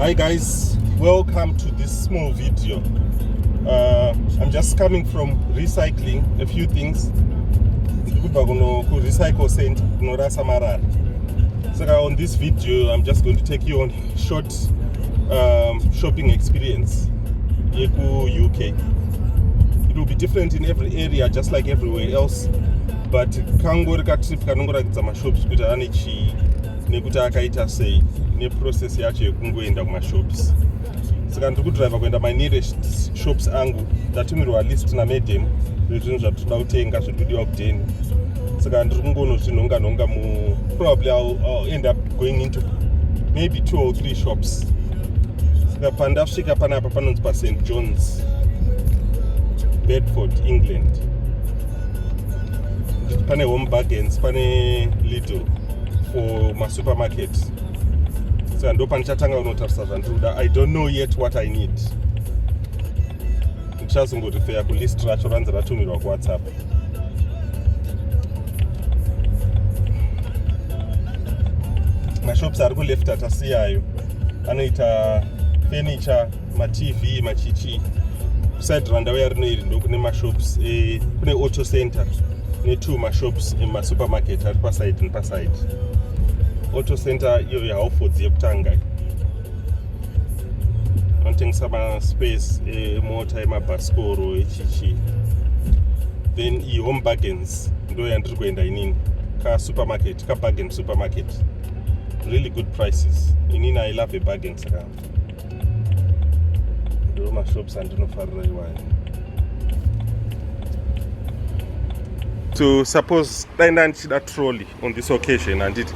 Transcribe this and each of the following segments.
Hi guys, welcome to this small video. I'm just coming from recycling a few things. Recycle center Samarara. So on this video, I'm just going to take you on a short shopping experience in UK. It will be different in every area, just like everywhere else. But kangorika trip kanongorakidza mashops kuti ane chii nekuti akaita sei neprocess yacho yekungoenda kumashops. Saka ndiri kudriva kuenda my nearest shops angu ndatumirwa list namadam zvezvinhu zvatinoda kutenga zvirikudiwa kudheni. Saka ndiri kungonozvinhonga mu probably I'll end up going into maybe 2 or 3 shops. Saka pandasvika panapa panonzi pa St John's, Bedford, England. Pane home bargains, pane Lidl for my supermarket. So ndo panichatanga unotarisa zvandinoda. I don't know yet what I need. Ndichazongorifera kulist racho ranzi ratumirwa kuWhatsApp. Mashops ari kuleft atasiyayo anoita furniture, ma-TV, machichi. Kuside randau yarinoiri ndo kune mashops, kune auto center ne2 mashops emasupermarket ari paside nepaside. Auto center iyo yeHalfords yekutanga vanotengesa maspace emota, emabhasikoro, echichi. Then home bargains ndo yandiri kuenda inini, kasupermarket, kabargain supermarket. Really good prices. Inini I love a bargain saka ndo mashops andinofarira iwayo. So suppose daenda ndichida trolley on this occasion, anditi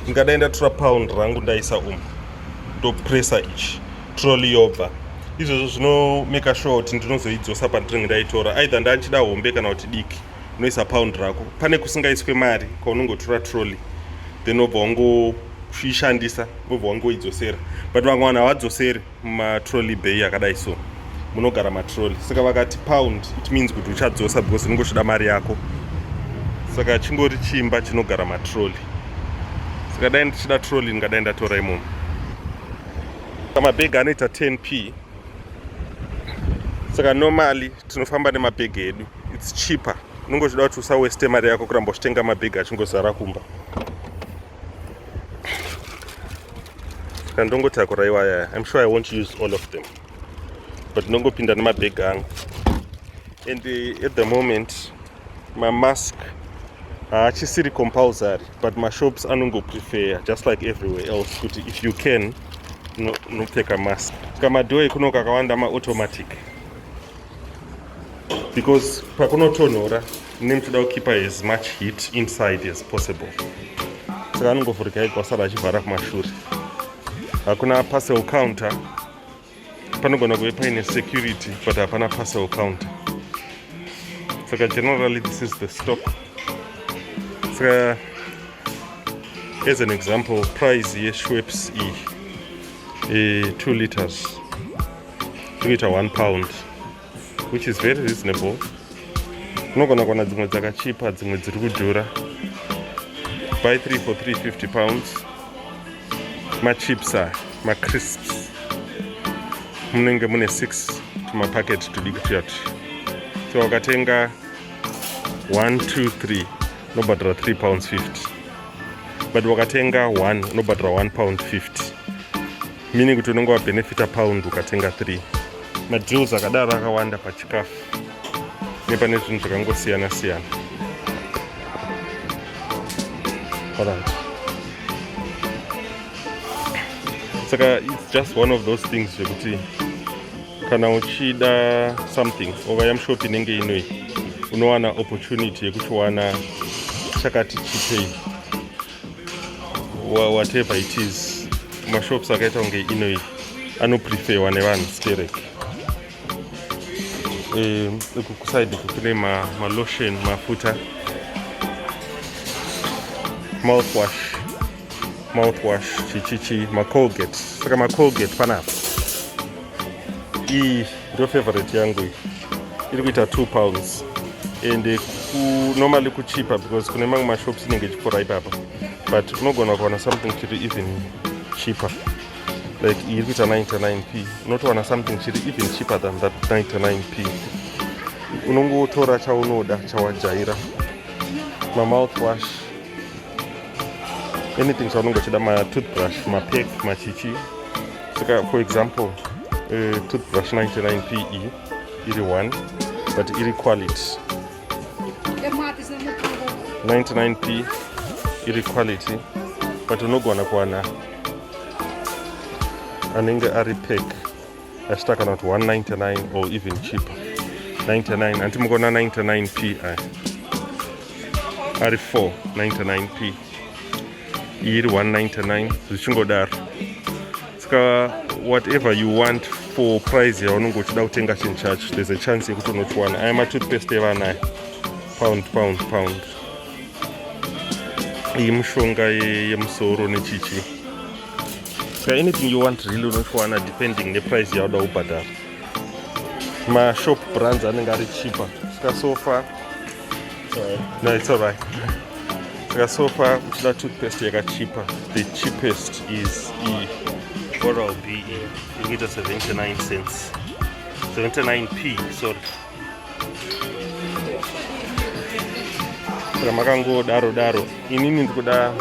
ndingadaenda tora pound rangu ndaisa ndopressa ichi trolley yobva. Izvozvo zvinomeka sure kuti ndinozoidzosa pandinenge ndaitora, either ndachida hombe kana kuti diki. Unoisa pound rako, pane kusingaiswe mari kwaunongotora trolley, then obva wangoishandisa, obva wangoidzosera. But vamwe vanhu havadzoseri mumatrolley bay yakadai so, munogara matrolley. Saka vakati pound, it means kuti uchadzosa because inongochida mari yako. Saka chingori chimba chinogara matrolley. Saka dai ndichida trolley ndingadai ndatora imomo. Mabhegi anoita 10p. Saka normally tinofamba nemabhegi edu, it's cheaper. Unongochida kuti usawaste mari yako kuramba uchitenga mabhegi achingozara kumba. Saka ndongotakura iwaya. I'm sure I won't use all of them, but ndongopinda nemabhegi angu. And at the moment my mask hachisiri compulsory, but my shops anongo prefer, just like everywhere else, kuti if you can nopfeka mask. Saka madhoo ekuno kakawanda ma-automatic, because pakunotonhora nemuchida kukeepa as much heat inside as possible. Saka anongovhurika ega kwasara achivhara kumashure. Hakuna parcel counter, panogona kuve paine security, but hapana parcel counter. Saka generally this is the stock. As an example, price yeSchweppes 2 liters toita £1, which is very reasonable. Unogona kuwana dzimwe dzakachipa, dzimwe dziri kudhura. Buy 3 for £350. Machips are macrisps. Munenge mune 6 tumapacket tudiki tuyatu. So wakatenga 1, 2, 3 nobhadhara £3.50. But wakatenga 1 nobhadhara £1.50. Meaning kuti unenge wabenefita pound ukatenga 3. Madeals akadaro akawanda pachikafu nepane zvinhu zvakangosiyana siyana. Alright. Saka it's just one of those things zvekuti kana uchida something ukaya mushop inenge inoi unowana opportunity yekuti wana chakati chipei, whatever it is. Mashops akaita kunge inoi anopreferwa nevanhu stereki. Kuside kune malotion, mafuta, mouthwash, chichichi, macolgate. Saka macolgate panapa iyi ndo favorite yangu iyi. Iri kuita £2 and normally kuchipa because kune mamwe mashops inenge ichipfuura ipapa, but unogona kuwana something chiri even cheaper. like iri kuita 99p. Unotowana something chiri even cheaper than that 99p. Unongotora chaunoda chawajaira. Mouthwash, anything chaunongochida, ma toothbrush, ma pack, machichi. So for example, toothbrush 99p iri 1, but iri quality. 99p iri quality, but unogona kuwana anenge ari pack achitaka not 199 or even cheaper. 99 antimugona 99p ari 499p iri 199 zvichingodaro. Saka whatever you want for price yaunenge uchida kutenga chinhu chacho, there's a chance yekuti unochiwana. Aya matoothpaste evana pound. Iyi mishonga yemusoro nechichi. So anything you want really unochiwana depending neprice yauda kubhadhara. Ma shop brands anenge ari cheaper. Saka so far, no, it's alright. Saka so far uchida toothpaste yaka cheaper. The cheapest is Oral-B. You get 79 cents. 79p, sorry. Saka makango daro. Inini ndikuda,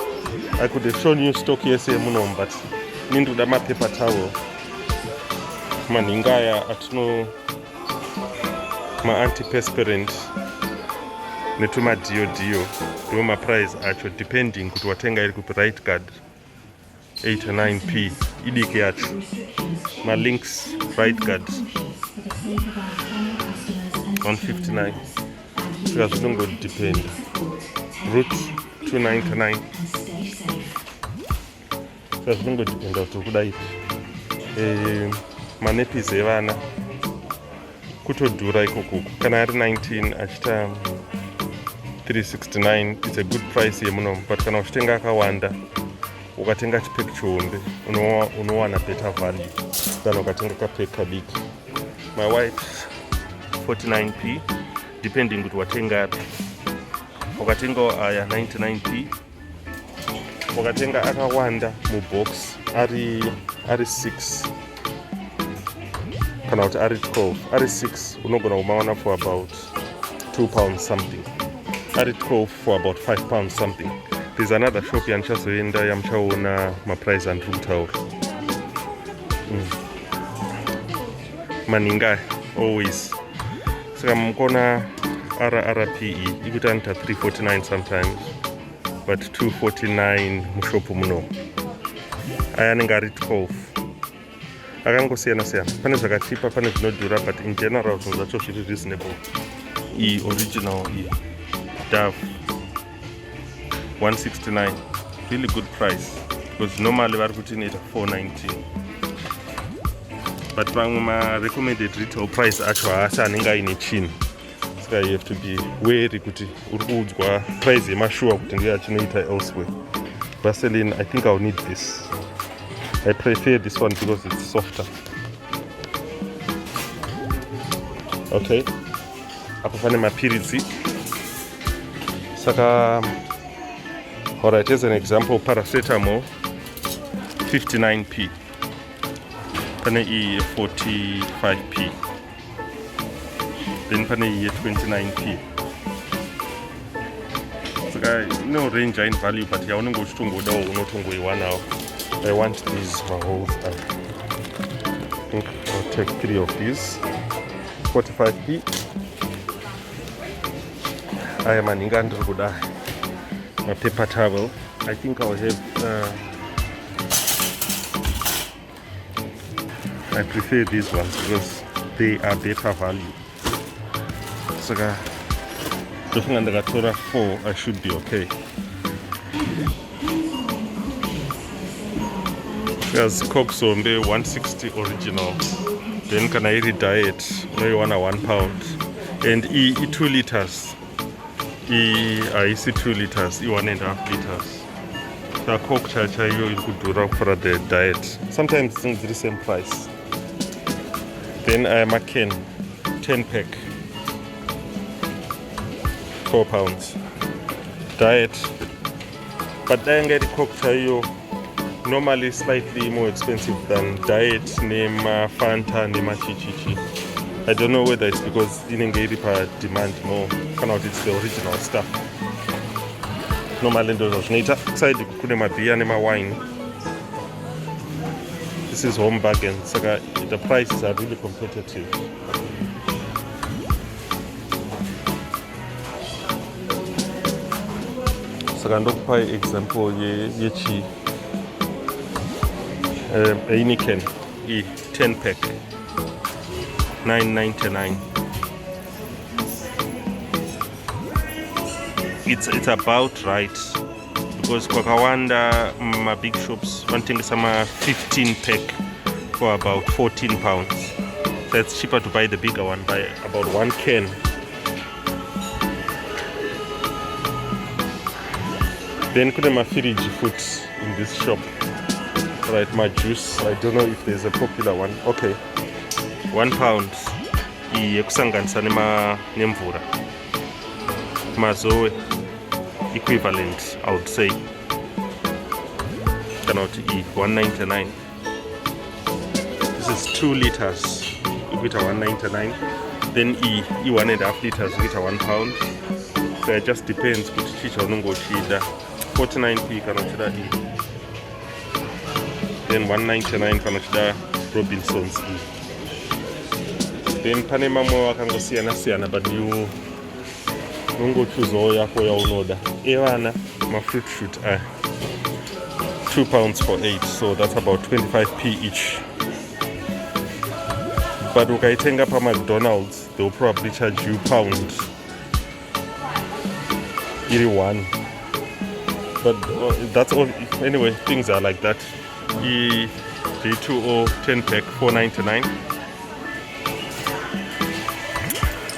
I could have shown you stock yese muno, but inini ndikuda ma paper towel. Maningaya atino ma antiperspirant netuma dio ndiwo ma price acho depending kuti watenga iri ku right guard 89p idiki yacho. Ma links right guard 159. Saka zvinongo depend. Root 299. Saka zvinongo depend kuti kudai. Manepis evana kutodhura ikoko. Kana ari 19 achita 369, it's a good price yemuno, but kana uchitenga akawanda ukatenga chipeki chihombe unowana better value than ukatenga kapeki kadiki. My wife 49p depending kuti watenga api. Ukatenga aya 99p, ukatenga akawanda mubox ari 6 kana kuti ari 12, ari 6 unogona kumawana for about £2 something, ari 12 for about £5 something. There's another shop yandichazoenda yamuchaona maprice andiri kutaura. Maninga always. Saka mukona RRPE ikuti anita 349 sometimes, but 249 mushopu muno. Aya anenge ari 12. Akangosiyana. Pane zvakachipa, pane zvinodhura, but in general zvinhu zvacho zviri reasonable. Iyi original iyi Dove 169, really good price, because normally vari kuti inoita 419, but vamwe ma recommended retail price acho haasi anenge aine chinhu. Saka you have to be wary kuti uri kuudzwa price yemashuwa kuti ndiyo yachinoita elsewhere. Vaseline, I think I'll need this. I prefer this one because it's softer. Okay, apa pane mapiritsi. Saka alright, as an example, paracetamol 59p, pane iyi 45p, then pane iyi 29p. Saka no range in value, but yaunenge uchitongodawo unotongoiwanawo. I want these mahos. I think I'll take 3 of these. 45p. I am an Ingandruda. A paper towel. I think I'll have. I prefer these ones because they are better value. So, if I'm going to 4, I should be okay. There's Coke Sombe 160 original. Then can I eat diet? No, you want a £1. And 2 liters. I see 2 liters, 1.5 liters. So Coke chacha you could do for the diet. Sometimes it's the same price. Then I am a can 10 pack, £4. Diet. But then get Coke chayo normally slightly more expensive than Diet, Nema, Fanta, Nema Chichichi. I don't know whether it's because inengeripa demand more. Kind of it's the original stuff. Normally those originator side kune beer and wine. This is home bargain. So the prices are really competitive. So I'm going to example yechi Heineken 10 pack $9.99. It's about right because kwakawanda my big shops wanting some 15 pack for about £14. So it's cheaper to buy the bigger one by about 1 can. Then could my fridge foods in this shop. Right, my juice. I don't know if there's a popular one. Okay, £1. Yekusanganisa nemvura. Mazoe equivalent, I would say. Cannot eat $1.99. This is 2 liters. You get a $1.99. Then 1.5 liters. You get a £1. So it just depends. 49p cannot eat. Then $1.99 cannot Robinson's E. Then Panama more can go siyana but you don't go choose all your order. Ewana, my fruit shoot £2 for 8, so that's about 25p each. But if I take up a McDonald's, they'll probably charge you £1. But that's all. Anyway, things are like that. J2O 10 pack $4.99.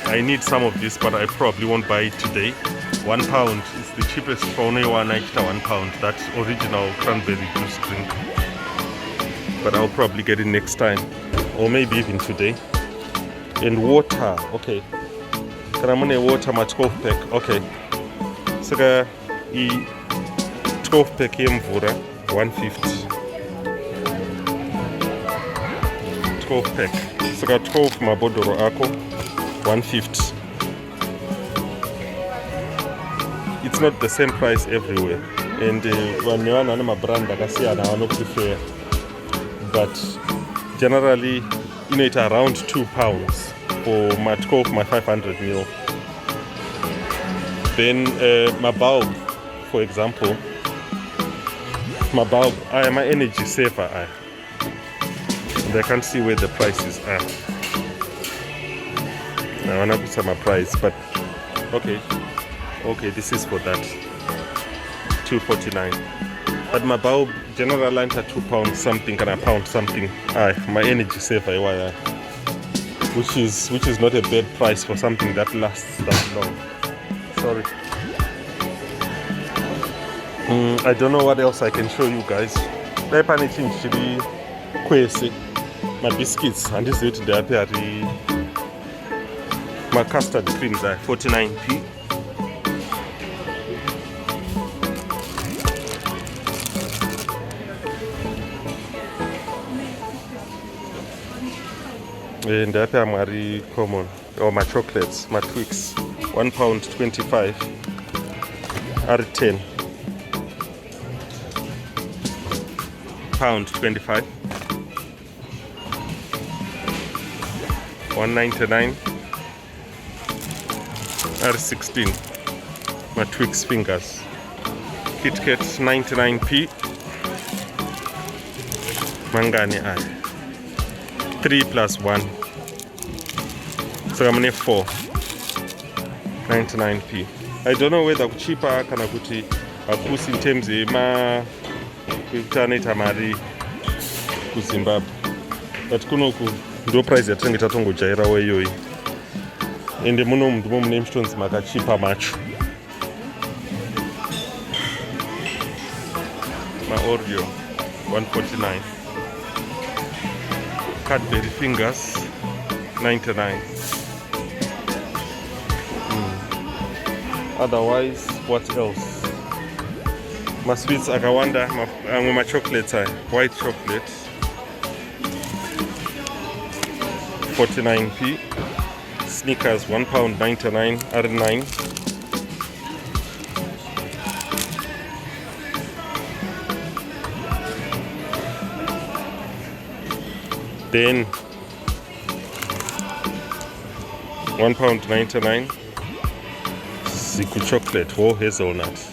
I need some of this, but I probably won't buy it today. £1 is the cheapest for only one extra £1. That's original cranberry juice drink. But I'll probably get it next time, or maybe even today. And water, okay. Karamune water my 12 pack, okay. So the 12 pack yemvura 150. 12 pack. So got 12 mabodoro ako 150. It's not the same price everywhere, and when you want a brand like I say, I don't prefer. But generally, it's around £2 for my 12, my 500 ml. Then my bulb, for example, my bulb, I am an energy saver. And I can't see where the prices are. I wanna put some price, but okay, this is for that $2.49. But my bulb general line at £2 something and £1 something. My energy saver, which is not a bad price for something that lasts that long. Sorry. I don't know what else I can show you guys. My biscuits and this is the my custard creams are 49p. And that are very common. Or my chocolates, my Twix, £1.25 are 10. £1.25. $1.99 are 16. My Twix fingers. Kit Kat 99p. Mangani are 3 plus 1. So I'm gonna 4. 99p. I don't know whether cheaper kana kuti akusi in terms ma kutaneta mari ku Zimbabwe. But kunoku ndo price yatinenge tatongojaira weyoyi. Ende muno mundu mune mishonzi makachipa macho. My Oreo 149. Cadbury fingers 99. Otherwise, what else? My sweets akawanda, my chocolates, white chocolate 49p, Snickers £1.99 R9, then £1.99 Ziku chocolate or hazelnut.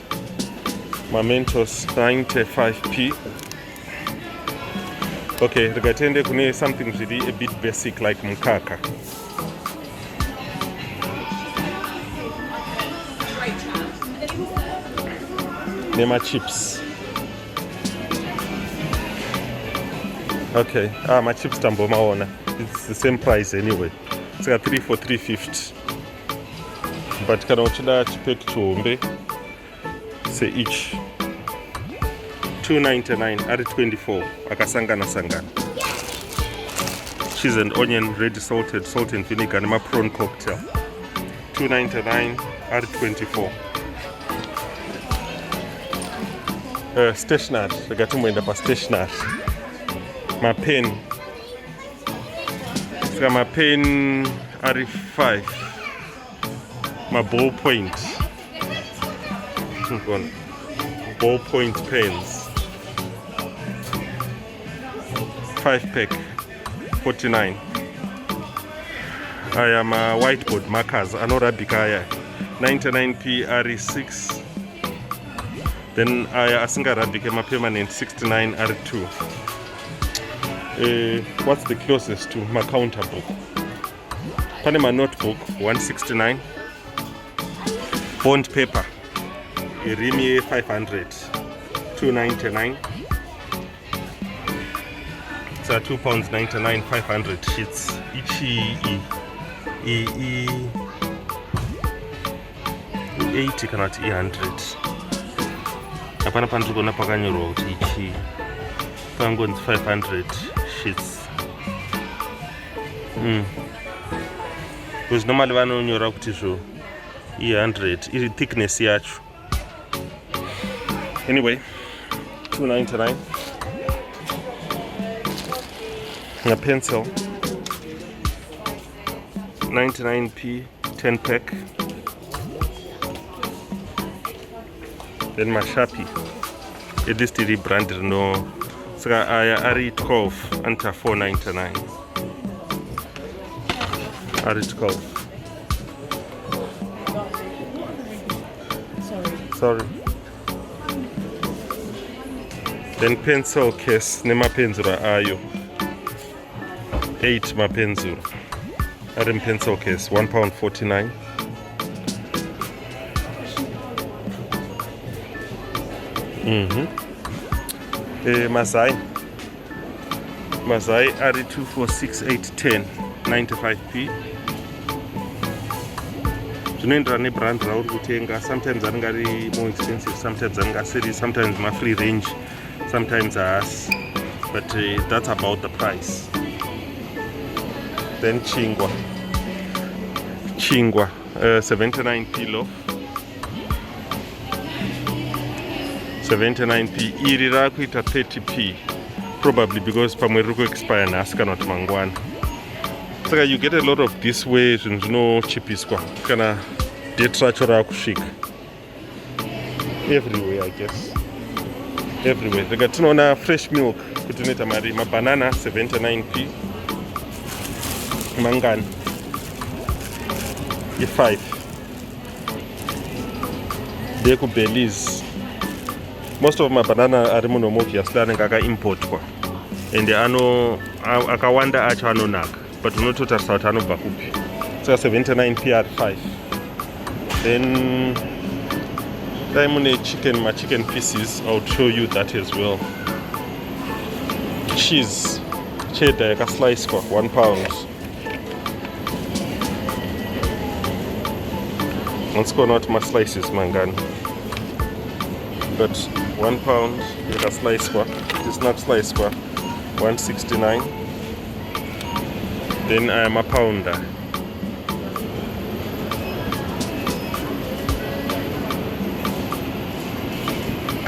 My Mentos 95p. Okay, rikatende kune something really a bit basic like mkaka. Nema chips. Okay, my chips tambo maona. It's the same price anyway. It's got 3 for 350. But kana uchida chipek chombe say each 2.99 at 24 akasangana sangana. Cheese and onion ready salted salt and vinegar and my prawn cocktail 2.99 at 24. Stationery, regatumwenda pa stationery. My pen. So my pen R5. My ballpoint. Ballpoint pens. 5-pack 49. I am a whiteboard markers. Anorabikaya 99p R6. Then I Arabic my permanent 69 R2. What's the closest to my counter book? Panama notebook 169. Bond paper Rimi 500 2.99. It's £2.99 500 sheets. Each 80 cannot 100. Apana pandrugona pakanyoro kuti ichi pangonzi 500 sheets. Because normally vanonyora kuti zvo 100 iri thickness yacho. Anyway, 2.99. A pencil 99p 10-pack. Then my Sharpie, at least it branded no. So I are 12 under 4.99. Are 12. Sorry. Then pencil case, nema penzura ayo. 8 my pencil. Adam pencil case, £1.49. Masai R2 for 6, 8, 10, 95p. Zvinoenderana nebrand rauri kutenga. Sometimes anenge more expensive, sometimes anenge asiri, sometimes my free range, sometimes as. But that's about the price. Then chingwa 79p loaf. 79p iri rakuita 30p, probably because pamwe riri kuexpire nhasi kana kuti mangwana. Saka you get a lot of this way zvinhu zvinochipiswa kana date racho rakusvika everywhere. I guess everywhere. Rega tinoona fresh milk kuti inoita mari. Mabanana 79p, mangani i5 ndekubelize. Most of my banana ari muno obviously anenge akaimportwa and akawanda acho anonaka, but unototarisa kuti anobva kupi. Saka 79p ari 5. Then dai mune chicken pieces, I'll show you that as well. Cheese cheddar yakasliced £1. Let's go out my slices mangani. But £1 yakasliced it's not sliced 169. Then I am a pounder.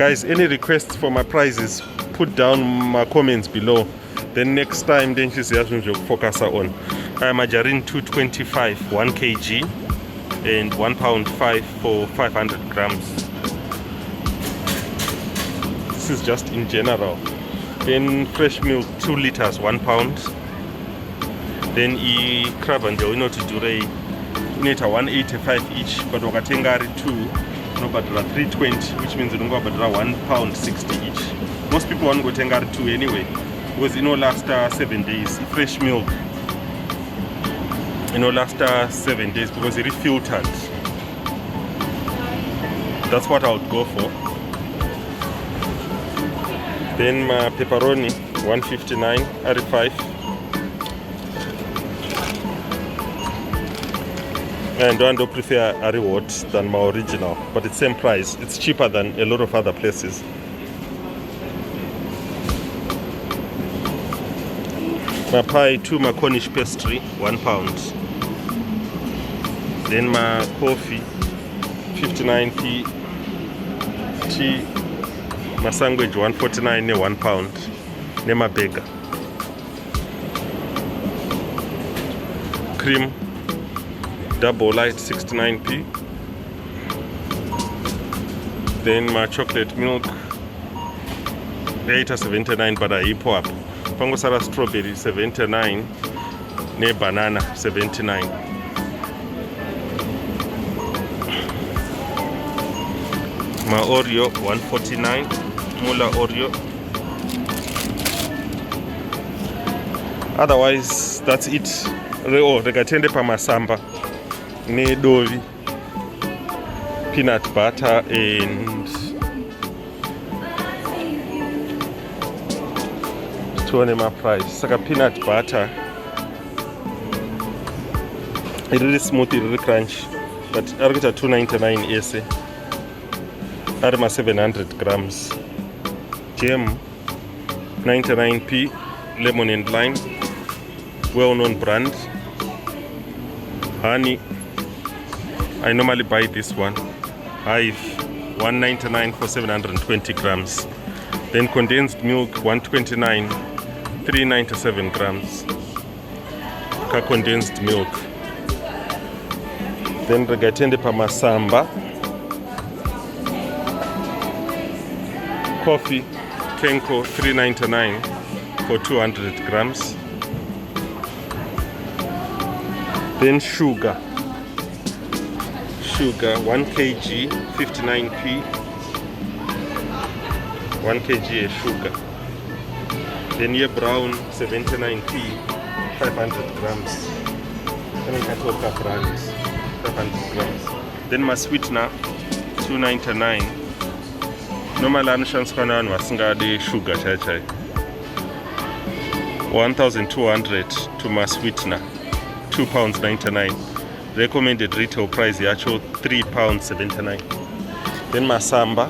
Guys, any requests for my prices, put down my comments below. Then next time, then she's focus on. I'm margarine 225 1 kg and £1.5 for 500 grams. This is just in general. Then fresh milk 2 liters, £1. Then crab and you know to do a 185 each, but wakatenga 2 no but 320, which means you don't go but £1.60 each. Most people want to go tenga 2 anyway, because last 7 days. Fresh milk last 7 days because it is filtered. That's what I would go for. Then my pepperoni 159 R5. And I don't prefer a reward than my original, but it's same price. It's cheaper than a lot of other places. My pie 2 my Cornish pastry £1. Then my coffee 59p. Tea my sandwich 149 ne £1. Ne my burger. Cream double light 69p. Then my chocolate milk 8.79, but I eat up. Pangosara strawberry 79, ne banana 79. My Oreo 149, Mula Oreo. Otherwise, that's it. Oh, regatende pa masamba, ne dovi, peanut butter and my price. Saka peanut butter. It really smooth, it really crunch. But I'll get a $2.99 essay. Arma 700 grams. Jam 99p. Lemon and lime. Well-known brand. Honey. I normally buy this one. Hive $1.99 for 720 grams. Then condensed milk 129, 397 grams. Condensed milk. Then regatende pa masamba. Coffee Kenko 399 for 200 grams. Then sugar 1 kg 59p. 1 kg of sugar. Then here brown 79p 500 grams. Then brands 500 grams. Then my sweetener 299. Normal anushans kana wasinga de sugar chai 1200 to my sweetener £2.99. Recommended retail price yacho £3.79. Then my samba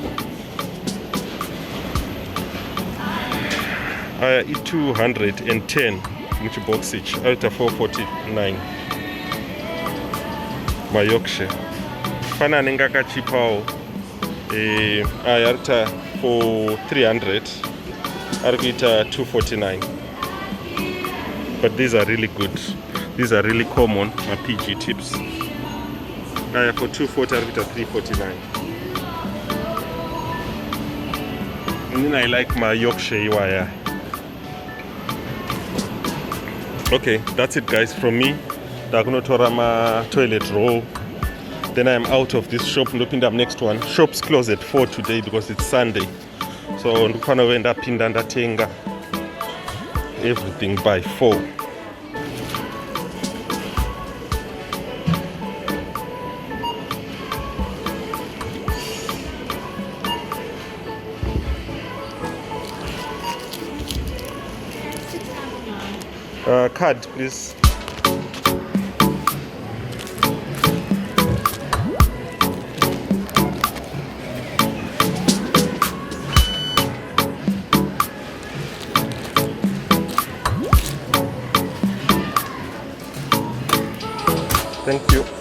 210 which box each out of 449. My Yorkshire fana ningaka chipao ayarta for 300 argita 249. But these are really good. These are really common, my PG tips. For 240 argita 349. And then I like my Yorkshire wire. Okay, that's it guys from me. Dagunotorama toilet roll. Then I am out of this shop. Looking up next one. Shops close at 4 today because it's Sunday. So I'm gonna end up in Tenga everything by 4. Card, please. Thank you.